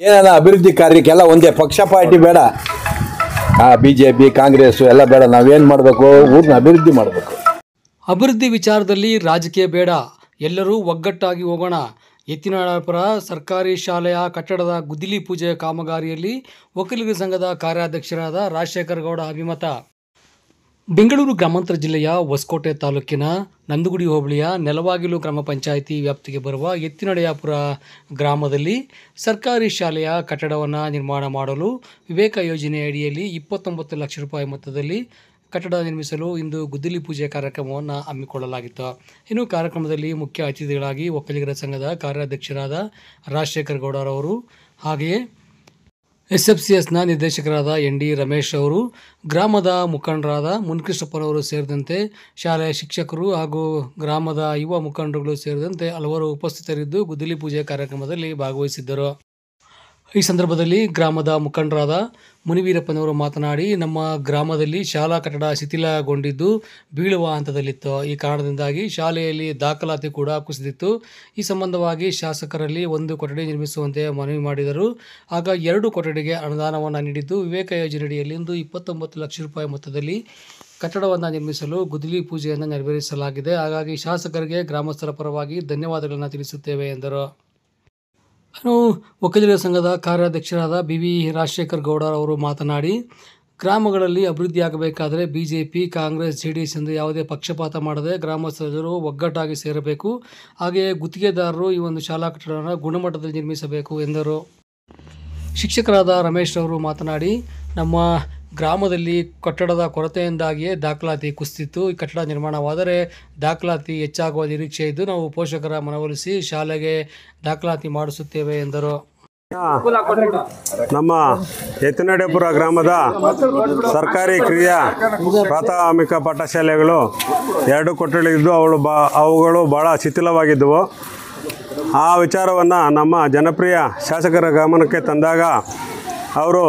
ಏನಾದ ಅಭಿವೃದ್ಧಿ ಕಾರ್ಯಕ್ಕೆಲ್ಲ ಒಂದೇ ಪಕ್ಷ ಪಾರ್ಟಿ ಬೇಡ, ಬಿಜೆಪಿ ಕಾಂಗ್ರೆಸ್ ಎಲ್ಲ ಬೇಡ. ನಾವೇನು ಮಾಡಬೇಕು, ಊರನ್ನ ಅಭಿವೃದ್ಧಿ ಮಾಡಬೇಕು. ಅಭಿವೃದ್ಧಿ ವಿಚಾರದಲ್ಲಿ ರಾಜಕೀಯ ಬೇಡ, ಎಲ್ಲರೂ ಒಗ್ಗಟ್ಟಾಗಿ ಹೋಗೋಣ. ಎತ್ತಿನಹೊಳೆಪುರ ಸರ್ಕಾರಿ ಶಾಲೆಯ ಕಟ್ಟಡದ ಗುದ್ದಲಿ ಪೂಜೆ ಕಾಮಗಾರಿಯಲ್ಲಿ ಒಕ್ಕಲಿಗರ ಸಂಘದ ಕಾರ್ಯಾಧ್ಯಕ್ಷರಾದ ರಾಜಶೇಖರ ಗೌಡ ಅಭಿಮತ. ಬೆಂಗಳೂರು ಗ್ರಾಮಾಂತರ ಜಿಲ್ಲೆಯ ಹೊಸಕೋಟೆ ತಾಲೂಕಿನ ನಂದಗುಡಿ ಹೋಬಳಿಯ ನೆಲವಾಗಿಲು ಗ್ರಾಮ ಪಂಚಾಯಿತಿ ವ್ಯಾಪ್ತಿಗೆ ಬರುವ ಎತ್ತಿನಹೊಳೆಪುರ ಗ್ರಾಮದಲ್ಲಿ ಸರ್ಕಾರಿ ಶಾಲೆಯ ಕಟ್ಟಡವನ್ನು ನಿರ್ಮಾಣ ಮಾಡಲು ವಿವೇಕ ಯೋಜನೆ ಅಡಿಯಲ್ಲಿ 29 ಲಕ್ಷ ರೂಪಾಯಿ ಮೊತ್ತದಲ್ಲಿ ಕಟ್ಟಡ ನಿರ್ಮಿಸಲು ಇಂದು ಗುದ್ದಲಿ ಪೂಜೆ ಕಾರ್ಯಕ್ರಮವನ್ನು ಹಮ್ಮಿಕೊಳ್ಳಲಾಗಿತ್ತು. ಇನ್ನು ಕಾರ್ಯಕ್ರಮದಲ್ಲಿ ಮುಖ್ಯ ಅತಿಥಿಗಳಾಗಿ ಒಕ್ಕಲಿಗರ ಸಂಘದ ಕಾರ್ಯಾಧ್ಯಕ್ಷರಾದ ರಾಜಶೇಖರ ಗೌಡರವರು, ಹಾಗೆಯೇ SFCSನ ನಿರ್ದೇಶಕರಾದ ND ರಮೇಶ್ ಅವರು, ಗ್ರಾಮದ ಮುಖಂಡರಾದ ಮುನ್ಕೃಷ್ಣಪ್ಪನವರು ಸೇರಿದಂತೆ ಶಾಲೆಯ ಶಿಕ್ಷಕರು ಹಾಗೂ ಗ್ರಾಮದ ಯುವ ಮುಖಂಡರುಗಳು ಸೇರಿದಂತೆ ಹಲವರು ಉಪಸ್ಥಿತರಿದ್ದು ಗುದ್ದಲಿ ಪೂಜೆ ಕಾರ್ಯಕ್ರಮದಲ್ಲಿ ಭಾಗವಹಿಸಿದ್ದರು. ಈ ಸಂದರ್ಭದಲ್ಲಿ ಗ್ರಾಮದ ಮುಖಂಡರಾದ ಮುನಿವೀರಪ್ಪನವರು ಮಾತನಾಡಿ, ನಮ್ಮ ಗ್ರಾಮದಲ್ಲಿ ಶಾಲಾ ಕಟ್ಟಡ ಶಿಥಿಲಗೊಂಡಿದ್ದು ಬೀಳುವ ಹಂತದಲ್ಲಿತ್ತು. ಈ ಕಾರಣದಿಂದಾಗಿ ಶಾಲೆಯಲ್ಲಿ ದಾಖಲಾತಿ ಕೂಡ ಕುಸಿದಿತ್ತು. ಈ ಸಂಬಂಧವಾಗಿ ಶಾಸಕರಲ್ಲಿ ಒಂದು ಕೊಠಡಿ ನಿರ್ಮಿಸುವಂತೆ ಮನವಿ ಮಾಡಿದರು. ಆಗ 2 ಕೊಠಡಿಗೆ ಅನುದಾನವನ್ನು ನೀಡಿದ್ದು ವಿವೇಕ ಯೋಜನೆಯಡಿಯಲ್ಲಿ ಇಂದು 29 ಲಕ್ಷ ರೂಪಾಯಿ ಮೊತ್ತದಲ್ಲಿ ಕಟ್ಟಡವನ್ನು ನಿರ್ಮಿಸಲು ಗುದ್ದಲಿ ಪೂಜೆಯನ್ನು ನೆರವೇರಿಸಲಾಗಿದೆ. ಹಾಗಾಗಿ ಶಾಸಕರಿಗೆ ಗ್ರಾಮಸ್ಥರ ಪರವಾಗಿ ಧನ್ಯವಾದಗಳನ್ನು ತಿಳಿಸುತ್ತೇವೆ ಎಂದರು. ಒಕ್ಕಲಿಗರ ಸಂಘದ ಕಾರ್ಯಾಧ್ಯಕ್ಷರಾದ BV ರಾಜಶೇಖರ ಗೌಡ ಅವರು ಮಾತನಾಡಿ, ಗ್ರಾಮಗಳಲ್ಲಿ ಅಭಿವೃದ್ಧಿಯಾಗಬೇಕಾದರೆ ಬಿಜೆಪಿ, ಕಾಂಗ್ರೆಸ್, JDS ಎಂದು ಯಾವುದೇ ಪಕ್ಷಪಾತ ಮಾಡದೆ ಗ್ರಾಮಸ್ಥರು ಒಗ್ಗಟ್ಟಾಗಿ ಸೇರಬೇಕು. ಹಾಗೆಯೇ ಗುತ್ತಿಗೆದಾರರು ಈ ಒಂದು ಶಾಲಾ ಕಟ್ಟಡವನ್ನು ಗುಣಮಟ್ಟದಲ್ಲಿ ನಿರ್ಮಿಸಬೇಕು ಎಂದರು. ಶಿಕ್ಷಕರಾದ ರಮೇಶ್ ಅವರು ಮಾತನಾಡಿ, ನಮ್ಮ ಗ್ರಾಮದಲ್ಲಿ ಕಟ್ಟಡದ ಕೊರತೆಯಿಂದಾಗಿಯೇ ದಾಖಲಾತಿ ಕುಸಿದಿತ್ತು. ಈ ಕಟ್ಟಡ ನಿರ್ಮಾಣವಾದರೆ ದಾಖಲಾತಿ ಹೆಚ್ಚಾಗುವ ನಿರೀಕ್ಷೆ ಇದ್ದು ನಾವು ಪೋಷಕರ ಮನವೊಲಿಸಿ ಶಾಲೆಗೆ ದಾಖಲಾತಿ ಮಾಡಿಸುತ್ತೇವೆ ಎಂದರು. ನಮ್ಮ ಎತ್ತಿನಹೊಳೆಪುರ ಗ್ರಾಮದ ಸರ್ಕಾರಿ ಕಿರಿಯ ಪ್ರಾಥಮಿಕ ಪಾಠಶಾಲೆಗಳು 2 ಕೊಠಡಿಗಳಿದ್ದು ಅವುಗಳು ಭಾಳ ಶಿಥಿಲವಾಗಿದ್ದವು. ಆ ವಿಚಾರವನ್ನು ನಮ್ಮ ಜನಪ್ರಿಯ ಶಾಸಕರ ಗಮನಕ್ಕೆ ತಂದಾಗ ಅವರು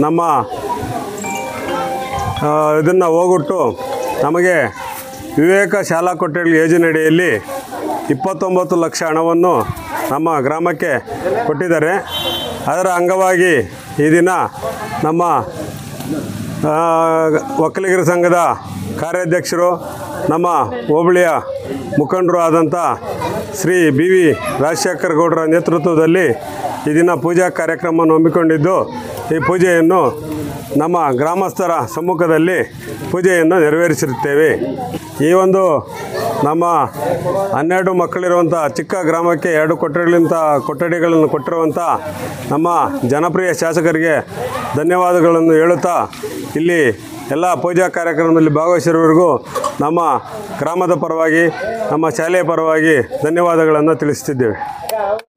ನಮ್ಮ ಇದನ್ನು ಹೋಗೊಟ್ಟು ನಮಗೆ ವಿವೇಕ ಶಾಲಾ ಕೊಠಡಿ ಯೋಜನೆಯಡಿಯಲ್ಲಿ 29 ಲಕ್ಷ ಹಣವನ್ನು ನಮ್ಮ ಗ್ರಾಮಕ್ಕೆ ಕೊಟ್ಟಿದ್ದಾರೆ. ಅದರ ಅಂಗವಾಗಿ ಈ ದಿನ ನಮ್ಮ ಒಕ್ಕಲಿಗರ ಸಂಘದ ಕಾರ್ಯಾಧ್ಯಕ್ಷರು, ನಮ್ಮ ಹೋಬಳಿಯ ಮುಖಂಡರು ಆದಂಥ ಶ್ರೀ BV ರಾಜಶೇಖರ ಗೌಡರ ನೇತೃತ್ವದಲ್ಲಿ ಈ ದಿನ ಪೂಜಾ ಕಾರ್ಯಕ್ರಮವನ್ನು ಹಮ್ಮಿಕೊಂಡಿದ್ದು, ಈ ಪೂಜೆಯನ್ನು ನಮ್ಮ ಗ್ರಾಮಸ್ಥರ ಸಮ್ಮುಖದಲ್ಲಿ ಪೂಜೆಯನ್ನು ನೆರವೇರಿಸಿರುತ್ತೇವೆ. ಈ ಒಂದು ನಮ್ಮ 12 ಮಕ್ಕಳಿರುವಂಥ ಚಿಕ್ಕ ಗ್ರಾಮಕ್ಕೆ 2 ಕೊಠಡಿಗಳನ್ನು ಕೊಟ್ಟಿರುವಂಥ ನಮ್ಮ ಜನಪ್ರಿಯ ಶಾಸಕರಿಗೆ ಧನ್ಯವಾದಗಳನ್ನು ಹೇಳುತ್ತಾ, ಇಲ್ಲಿ ಎಲ್ಲ ಪೂಜಾ ಕಾರ್ಯಕ್ರಮದಲ್ಲಿ ಭಾಗವಹಿಸಿರುವವರಿಗೂ ನಮ್ಮ ಗ್ರಾಮದ ಪರವಾಗಿ, ನಮ್ಮ ಶಾಲೆಯ ಪರವಾಗಿ ಧನ್ಯವಾದಗಳನ್ನು ತಿಳಿಸುತ್ತಿದ್ದೇವೆ.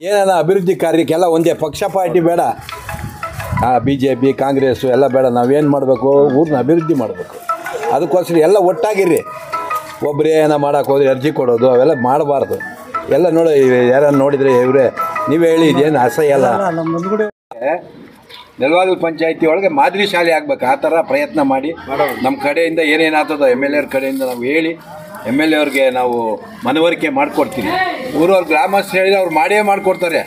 ಏನಾದ ಅಭಿವೃದ್ಧಿ ಕಾರ್ಯಕ್ಕೆಲ್ಲ ಒಂದೇ ಪಕ್ಷ ಪಾರ್ಟಿ ಬೇಡ, ಬಿಜೆಪಿ ಕಾಂಗ್ರೆಸ್ಸು ಎಲ್ಲ ಬೇಡ. ನಾವೇನು ಮಾಡಬೇಕು, ಊರನ್ನ ಅಭಿವೃದ್ಧಿ ಮಾಡಬೇಕು. ಅದಕ್ಕೋಸ್ಕರ ಎಲ್ಲ ಒಟ್ಟಾಗಿರ್ರಿ. ಒಬ್ಬರೇ ಏನೋ ಮಾಡೋಕೆ ಹೋದ್ರೆ ಅರ್ಜಿ ಕೊಡೋದು ಅವೆಲ್ಲ ಮಾಡಬಾರ್ದು. ಎಲ್ಲ ನೋಡಿ, ಯಾರನ್ನು ನೋಡಿದರೆ ಇವರೇ ನೀವೇ ಹೇಳಿ, ಇದೇನು ಅಸಹ್ಯ ಅಲ್ಲ. ನೆಲವಾಗಿಲು ಪಂಚಾಯತಿ ಒಳಗೆ ಮಾದರಿ ಶಾಲೆ ಆಗ್ಬೇಕು. ಆ ಥರ ಪ್ರಯತ್ನ ಮಾಡಿ ನಮ್ಮ ಕಡೆಯಿಂದ ಏನೇನಾಗ್ತದೋ MLA ಕಡೆಯಿಂದ ನಾವು ಹೇಳಿ MLA ಅವ್ರಿಗೆ ನಾವು ಮನವರಿಕೆ ಮಾಡಿಕೊಡ್ತೀವಿ. ಊರವ್ರು ಗ್ರಾಮಸ್ಥರು ಹೇಳಿದ್ರೆ ಅವ್ರು ಮಾಡೇ ಮಾಡಿಕೊಡ್ತಾರೆ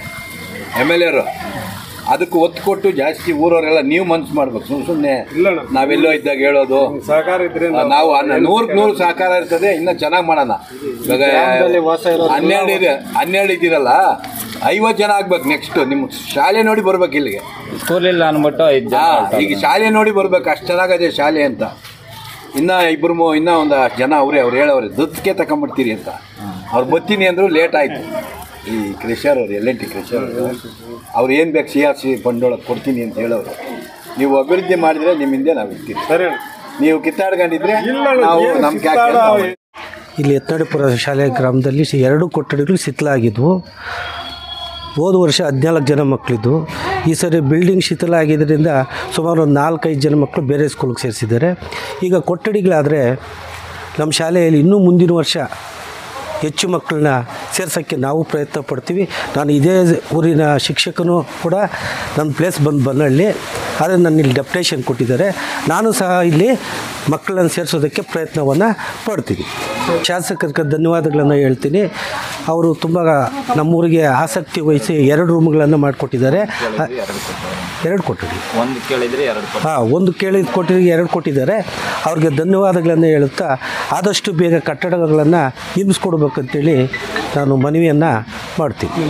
MLA ಅವರು. ಅದಕ್ಕೆ ಒತ್ತು ಕೊಟ್ಟು ಜಾಸ್ತಿ ಊರವರೆಲ್ಲ ನೀವು ಮನಸ್ಸು ಮಾಡ್ಬೇಕು. ಸುಮ್ಮನೆ ನಾವೆಲ್ಲೋ ಇದ್ದಾಗ ಹೇಳೋದು ಸಹಕಾರ ಇದ್ರೆ ನಾವು 100% ಸಹಕಾರ ಇರ್ತದೆ. ಇನ್ನೂ ಚೆನ್ನಾಗಿ ಮಾಡೋಣ. ಇವಾಗ 12 ಇದ್ದೀರಲ್ಲ, 50 ಜನ ಆಗ್ಬೇಕು. ನೆಕ್ಸ್ಟ್ ನಿಮ್ಮ ಶಾಲೆ ನೋಡಿ ಬರ್ಬೇಕು ಇಲ್ಲಿಗೆ. ಸ್ಕೂಲ್ ಇಲ್ಲ ಅಂದ್ಬಿಟ್ಟು ಈಗ ಶಾಲೆ ನೋಡಿ ಬರ್ಬೇಕು, ಅಷ್ಟು ಚೆನ್ನಾಗದೆ ಶಾಲೆ ಅಂತ. ಇನ್ನೂ ಒಂದು ಜನ ಅವ್ರು ಹೇಳೋರು ದತ್ತಿಗೆ ತಗೊಂಬಿಡ್ತೀರಿ ಅಂತ. ಅವ್ರು ಬರ್ತೀನಿ ಅಂದರು, ಲೇಟ್ ಆಯಿತು. ಈ ಕೃಷಿಯರ್ ಅವರು LNT ಕೃಷಿಯರ್ ಅವ್ರು ಏನು ಬೇಕು CRC ಫಂಡೊಳಗೆ ಕೊಡ್ತೀನಿ ಅಂತ ಹೇಳೋರು. ನೀವು ಅಭಿವೃದ್ಧಿ ಮಾಡಿದರೆ ನಿಮ್ಮಿಂದ ನಾವು ಇರ್ತೀವಿ. ಸರಿ, ನೀವು ಕಿತ್ತಾಡ್ಕೊಂಡಿದ್ರೆ ನಾವು ನಮ್ಮ ಇಲ್ಲಿ ಎತ್ತಿನಹೊಳೆಪುರ ಶಾಲೆ ಗ್ರಾಮದಲ್ಲಿ 2 ಕೊಠಡಿಗಳು ಶಿಥಿಲಾಗಿದ್ವು. ಹೋದ ವರ್ಷ 14 ಜನ ಮಕ್ಕಳಿದ್ದು, ಈ ಸರಿ ಬಿಲ್ಡಿಂಗ್ ಶಿಥಿಲ ಆಗಿದ್ದರಿಂದ ಸುಮಾರು ಒಂದು 4-5 ಜನ ಮಕ್ಕಳು ಬೇರೆ ಸ್ಕೂಲ್ಗೆ ಸೇರಿಸಿದ್ದಾರೆ. ಈಗ ಕೊಠಡಿಗಳಾದರೆ ನಮ್ಮ ಶಾಲೆಯಲ್ಲಿ ಇನ್ನೂ ಮುಂದಿನ ವರ್ಷ ಹೆಚ್ಚು ಮಕ್ಕಳನ್ನ ಸೇರ್ಸೋಕ್ಕೆ ನಾವು ಪ್ರಯತ್ನ ಪಡ್ತೀವಿ. ನಾನು ಇದೇ ಊರಿನ ಶಿಕ್ಷಕನೂ ಕೂಡ, ನನ್ನ ಪ್ಲೇಸ್ ಬನ್ನಹಳ್ಳಿ. ಆದರೆ ನನ್ನ ಇಲ್ಲಿ ಡೆಪ್ಯುಟೇಷನ್ ಕೊಟ್ಟಿದ್ದಾರೆ. ನಾನು ಸಹ ಇಲ್ಲಿ ಮಕ್ಕಳನ್ನು ಸೇರಿಸೋದಕ್ಕೆ ಪ್ರಯತ್ನವನ್ನು ಪಡ್ತೀನಿ. ಶಾಸಕರಿಗೆ ಧನ್ಯವಾದಗಳನ್ನು ಹೇಳ್ತೀನಿ. ಅವರು ತುಂಬ ನಮ್ಮೂರಿಗೆ ಆಸಕ್ತಿ ವಹಿಸಿ 2 ರೂಮ್ಗಳನ್ನು ಮಾಡಿಕೊಟ್ಟಿದ್ದಾರೆ. 2 ಕೊಠಡಿ, ಒಂದು ಕೇಳಿದ ಕೊಠಡಿಗೆ 2 ಕೊಟ್ಟಿದ್ದಾರೆ. ಅವ್ರಿಗೆ ಧನ್ಯವಾದಗಳನ್ನು ಹೇಳುತ್ತಾ ಆದಷ್ಟು ಬೇಗ ಕಟ್ಟಡಗಳನ್ನು ನಿರ್ಮಿಸ್ಕೊಡ್ಬೇಕಂತೇಳಿ ನಾನು ಮನವಿಯನ್ನು ಮಾಡ್ತೀನಿ.